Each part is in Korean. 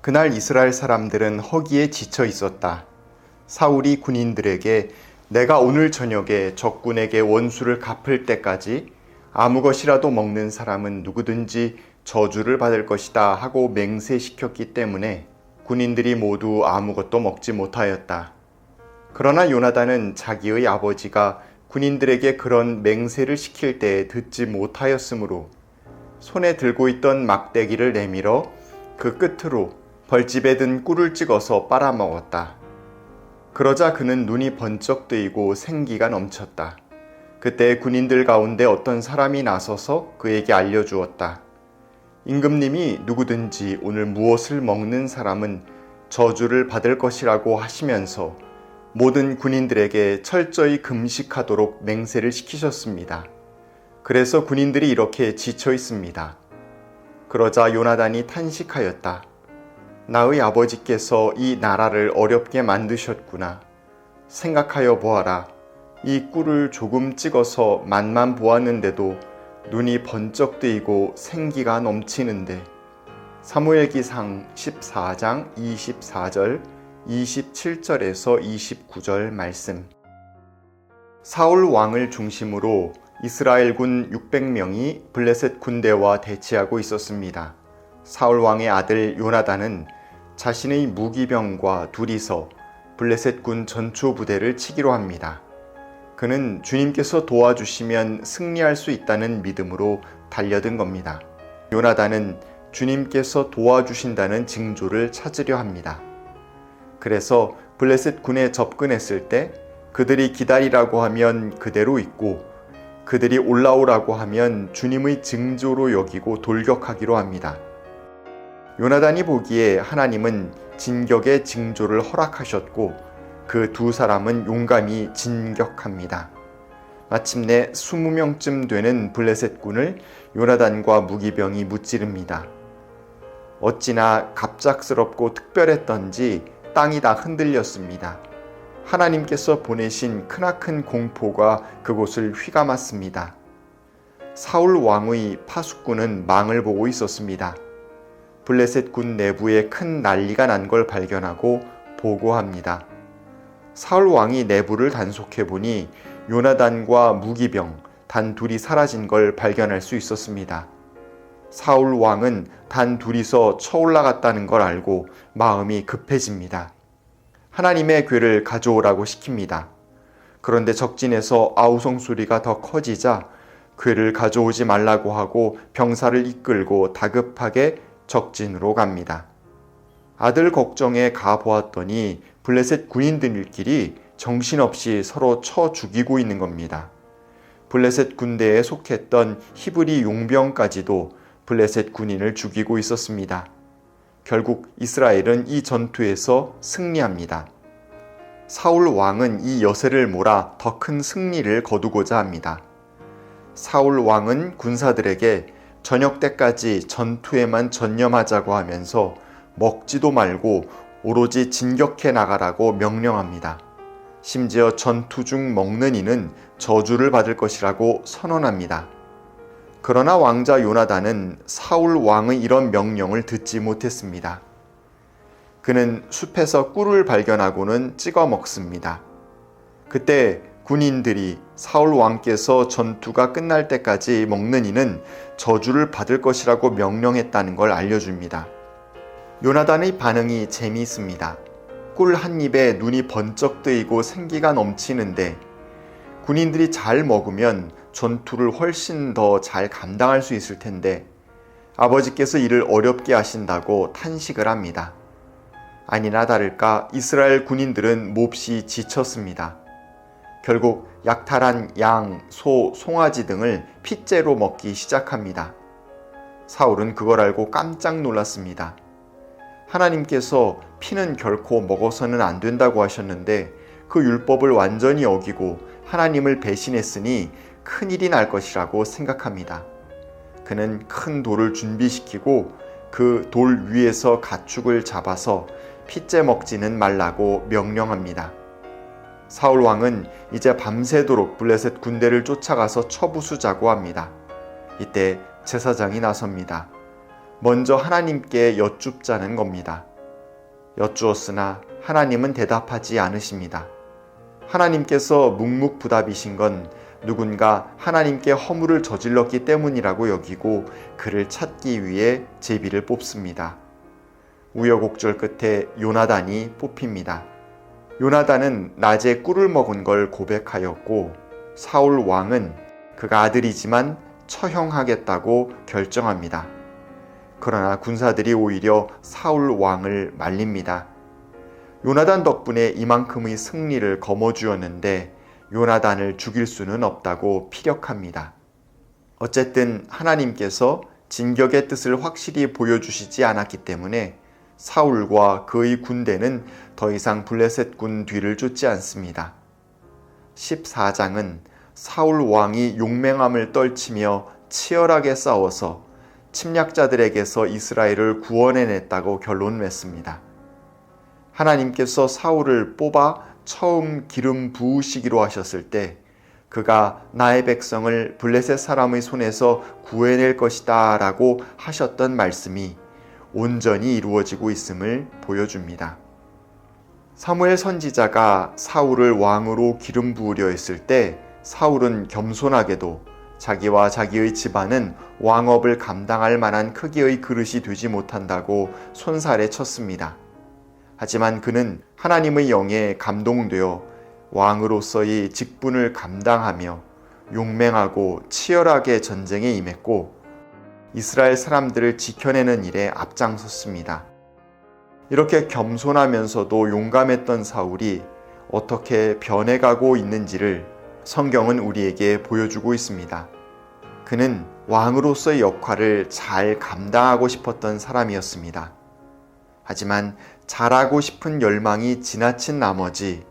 그날 이스라엘 사람들은 허기에 지쳐 있었다. 사울이 군인들에게 내가 오늘 저녁에 적군에게 원수를 갚을 때까지 아무 것이라도 먹는 사람은 누구든지 저주를 받을 것이다 하고 맹세시켰기 때문에 군인들이 모두 아무것도 먹지 못하였다. 그러나 요나단은 자기의 아버지가 군인들에게 그런 맹세를 시킬 때 듣지 못하였으므로 손에 들고 있던 막대기를 내밀어 그 끝으로 벌집에 든 꿀을 찍어서 빨아먹었다. 그러자 그는 눈이 번쩍 뜨이고 생기가 넘쳤다. 그때 군인들 가운데 어떤 사람이 나서서 그에게 알려주었다. 임금님이 누구든지 오늘 무엇을 먹는 사람은 저주를 받을 것이라고 하시면서 모든 군인들에게 철저히 금식하도록 맹세를 시키셨습니다. 그래서 군인들이 이렇게 지쳐 있습니다. 그러자 요나단이 탄식하였다. 나의 아버지께서 이 나라를 어렵게 만드셨구나. 생각하여 보아라. 이 꿀을 조금 찍어서 맛만 보았는데도 눈이 번쩍 뜨이고 생기가 넘치는데. 사무엘기상 14장 24절, 27절에서 29절 말씀. 사울 왕을 중심으로 이스라엘군 600명이 블레셋 군대와 대치하고 있었습니다. 사울 왕의 아들 요나단은 자신의 무기병과 둘이서 블레셋 군 전초 부대를 치기로 합니다. 그는 주님께서 도와주시면 승리할 수 있다는 믿음으로 달려든 겁니다. 요나단은 주님께서 도와주신다는 징조를 찾으려 합니다. 그래서 블레셋 군에 접근했을 때 그들이 기다리라고 하면 그대로 있고 그들이 올라오라고 하면 주님의 징조로 여기고 돌격하기로 합니다. 요나단이 보기에 하나님은 진격의 징조를 허락하셨고 그 두 사람은 용감히 진격합니다. 마침내 20명쯤 되는 블레셋 군을 요나단과 무기병이 무찌릅니다. 어찌나 갑작스럽고 특별했던지 땅이 다 흔들렸습니다. 하나님께서 보내신 크나큰 공포가 그곳을 휘감았습니다. 사울 왕의 파수꾼은 망을 보고 있었습니다. 블레셋 군 내부에 큰 난리가 난 걸 발견하고 보고합니다. 사울 왕이 내부를 단속해 보니 요나단과 무기병 단 둘이 사라진 걸 발견할 수 있었습니다. 사울 왕은 단 둘이서 쳐올라갔다는 걸 알고 마음이 급해집니다. 하나님의 궤를 가져오라고 시킵니다. 그런데 적진에서 아우성 소리가 더 커지자 궤를 가져오지 말라고 하고 병사를 이끌고 다급하게 적진으로 갑니다. 아들 걱정에 가보았더니 블레셋 군인들끼리 정신없이 서로 쳐 죽이고 있는 겁니다. 블레셋 군대에 속했던 히브리 용병까지도 블레셋 군인을 죽이고 있었습니다. 결국 이스라엘은 이 전투에서 승리합니다. 사울 왕은 이 여세를 몰아 더 큰 승리를 거두고자 합니다. 사울 왕은 군사들에게 저녁 때까지 전투에만 전념하자고 하면서 먹지도 말고 오로지 진격해 나가라고 명령합니다. 심지어 전투 중 먹는 이는 저주를 받을 것이라고 선언합니다. 그러나 왕자 요나단은 사울 왕의 이런 명령을 듣지 못했습니다. 그는 숲에서 꿀을 발견하고는 찍어 먹습니다. 그때 군인들이 사울 왕께서 전투가 끝날 때까지 먹는 이는 저주를 받을 것이라고 명령했다는 걸 알려줍니다. 요나단의 반응이 재미있습니다. 꿀 한 입에 눈이 번쩍 뜨이고 생기가 넘치는데 군인들이 잘 먹으면 전투를 훨씬 더 잘 감당할 수 있을 텐데 아버지께서 이를 어렵게 하신다고 탄식을 합니다. 아니나 다를까 이스라엘 군인들은 몹시 지쳤습니다. 결국 약탈한 양, 소, 송아지 등을 핏째로 먹기 시작합니다. 사울은 그걸 알고 깜짝 놀랐습니다. 하나님께서 피는 결코 먹어서는 안 된다고 하셨는데 그 율법을 완전히 어기고 하나님을 배신했으니 큰일이 날 것이라고 생각합니다. 그는 큰 돌을 준비시키고 그 돌 위에서 가축을 잡아서 핏째 먹지는 말라고 명령합니다. 사울 왕은 이제 밤새도록 블레셋 군대를 쫓아가서 처부수자고 합니다. 이때 제사장이 나섭니다. 먼저 하나님께 여쭙자는 겁니다. 여쭈었으나 하나님은 대답하지 않으십니다. 하나님께서 묵묵부답이신 건 누군가 하나님께 허물을 저질렀기 때문이라고 여기고 그를 찾기 위해 제비를 뽑습니다. 우여곡절 끝에 요나단이 뽑힙니다. 요나단은 낮에 꿀을 먹은 걸 고백하였고 사울 왕은 그가 아들이지만 처형하겠다고 결정합니다. 그러나 군사들이 오히려 사울 왕을 말립니다. 요나단 덕분에 이만큼의 승리를 거머쥐었는데 요나단을 죽일 수는 없다고 피력합니다. 어쨌든 하나님께서 진격의 뜻을 확실히 보여주시지 않았기 때문에 사울과 그의 군대는 더 이상 블레셋군 뒤를 쫓지 않습니다. 14장은 사울 왕이 용맹함을 떨치며 치열하게 싸워서 침략자들에게서 이스라엘을 구원해냈다고 결론 맺습니다. 하나님께서 사울을 뽑아 처음 기름 부으시기로 하셨을 때 그가 나의 백성을 블레셋 사람의 손에서 구해낼 것이다 라고 하셨던 말씀이 온전히 이루어지고 있음을 보여줍니다. 사무엘 선지자가 사울을 왕으로 기름 부으려 했을 때 사울은 겸손하게도 자기와 자기의 집안은 왕업을 감당할 만한 크기의 그릇이 되지 못한다고 손살에 쳤습니다. 하지만 그는 하나님의 영에 감동되어 왕으로서의 직분을 감당하며 용맹하고 치열하게 전쟁에 임했고 이스라엘 사람들을 지켜내는 일에 앞장섰습니다. 이렇게 겸손하면서도 용감했던 사울이 어떻게 변해가고 있는지를 성경은 우리에게 보여주고 있습니다. 그는 왕으로서의 역할을 잘 감당하고 싶었던 사람이었습니다. 하지만 잘하고 싶은 열망이 지나친 나머지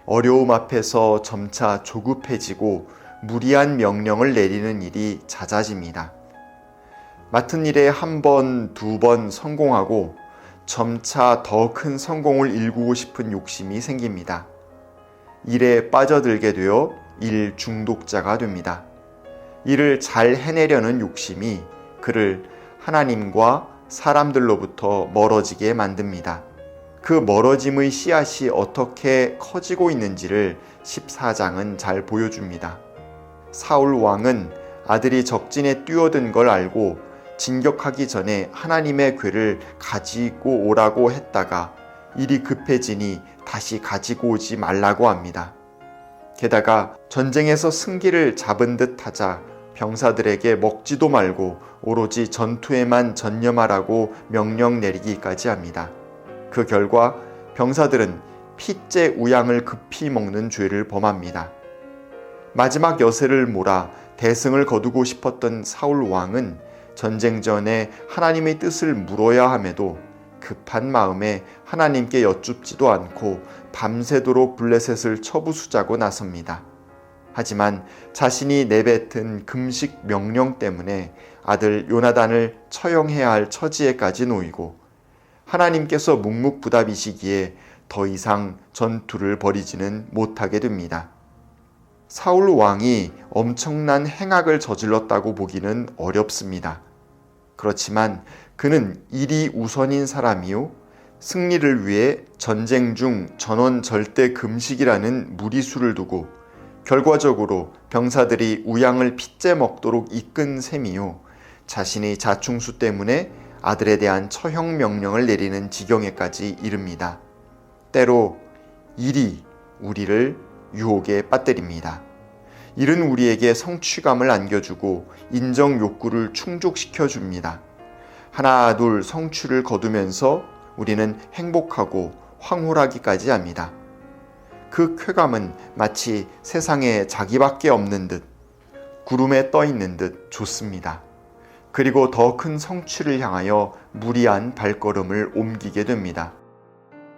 어려움 앞에서 점차 조급해지고 무리한 명령을 내리는 일이 잦아집니다. 맡은 일에 한 번, 두 번 성공하고 점차 더 큰 성공을 일구고 싶은 욕심이 생깁니다. 일에 빠져들게 되어 일 중독자가 됩니다. 일을 잘 해내려는 욕심이 그를 하나님과 사람들로부터 멀어지게 만듭니다. 그 멀어짐의 씨앗이 어떻게 커지고 있는지를 14장은 잘 보여줍니다. 사울 왕은 아들이 적진에 뛰어든 걸 알고 진격하기 전에 하나님의 궤를 가지고 오라고 했다가 일이 급해지니 다시 가지고 오지 말라고 합니다. 게다가 전쟁에서 승기를 잡은 듯 하자 병사들에게 먹지도 말고 오로지 전투에만 전념하라고 명령 내리기까지 합니다. 그 결과 병사들은 핏째 우양을 급히 먹는 죄를 범합니다. 마지막 여세를 몰아 대승을 거두고 싶었던 사울 왕은 전쟁 전에 하나님의 뜻을 물어야 함에도 급한 마음에 하나님께 여쭙지도 않고 밤새도록 블레셋을 쳐부수자고 나섭니다. 하지만 자신이 내뱉은 금식 명령 때문에 아들 요나단을 처형해야 할 처지에까지 놓이고 하나님께서 묵묵부답이시기에 더 이상 전투를 벌이지는 못하게 됩니다. 사울 왕이 엄청난 행악을 저질렀다고 보기는 어렵습니다. 그렇지만 그는 일이 우선인 사람이요 승리를 위해 전쟁 중 전원 절대 금식이라는 무리수를 두고 결과적으로 병사들이 우양을 핏째 먹도록 이끈 셈이요 자신의 자충수 때문에 아들에 대한 처형 명령을 내리는 지경에까지 이릅니다. 때로 일이 우리를 유혹에 빠뜨립니다. 일은 우리에게 성취감을 안겨주고 인정 욕구를 충족시켜줍니다. 하나 둘 성취를 거두면서 우리는 행복하고 황홀하기까지 합니다. 그 쾌감은 마치 세상에 자기밖에 없는 듯 구름에 떠 있는 듯 좋습니다. 그리고 더 큰 성취를 향하여 무리한 발걸음을 옮기게 됩니다.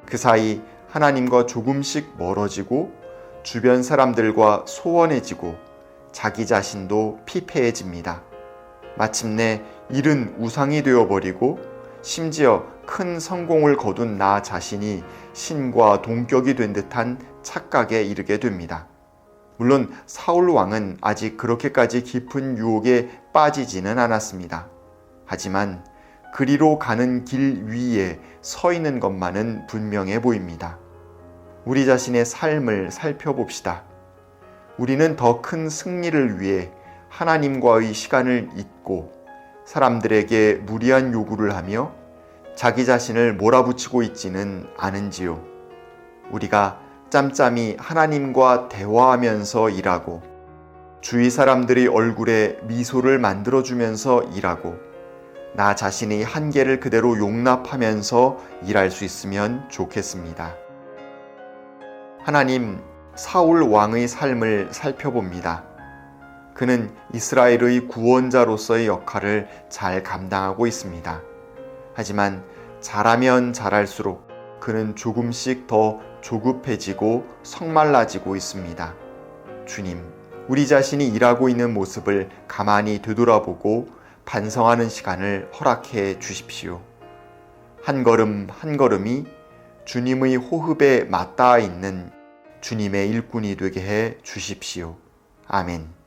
그 사이 하나님과 조금씩 멀어지고 주변 사람들과 소원해지고 자기 자신도 피폐해집니다. 마침내 일은 우상이 되어버리고 심지어 큰 성공을 거둔 나 자신이 신과 동격이 된 듯한 착각에 이르게 됩니다. 물론 사울 왕은 아직 그렇게까지 깊은 유혹에 빠지지는 않았습니다. 하지만 그리로 가는 길 위에 서 있는 것만은 분명해 보입니다. 우리 자신의 삶을 살펴봅시다. 우리는 더 큰 승리를 위해 하나님과의 시간을 잇고 사람들에게 무리한 요구를 하며 자기 자신을 몰아붙이고 있지는 않은지요. 우리가 짬짬이 하나님과 대화하면서 일하고 주위 사람들의 얼굴에 미소를 만들어주면서 일하고 나 자신의 한계를 그대로 용납하면서 일할 수 있으면 좋겠습니다. 하나님, 사울 왕의 삶을 살펴봅니다. 그는 이스라엘의 구원자로서의 역할을 잘 감당하고 있습니다. 하지만 잘하면 잘할수록 그는 조금씩 더 조급해지고 성말라지고 있습니다. 주님, 우리 자신이 일하고 있는 모습을 가만히 되돌아보고 반성하는 시간을 허락해 주십시오. 한 걸음 한 걸음이 주님의 호흡에 맞닿아 있는 주님의 일꾼이 되게 해 주십시오. 아멘.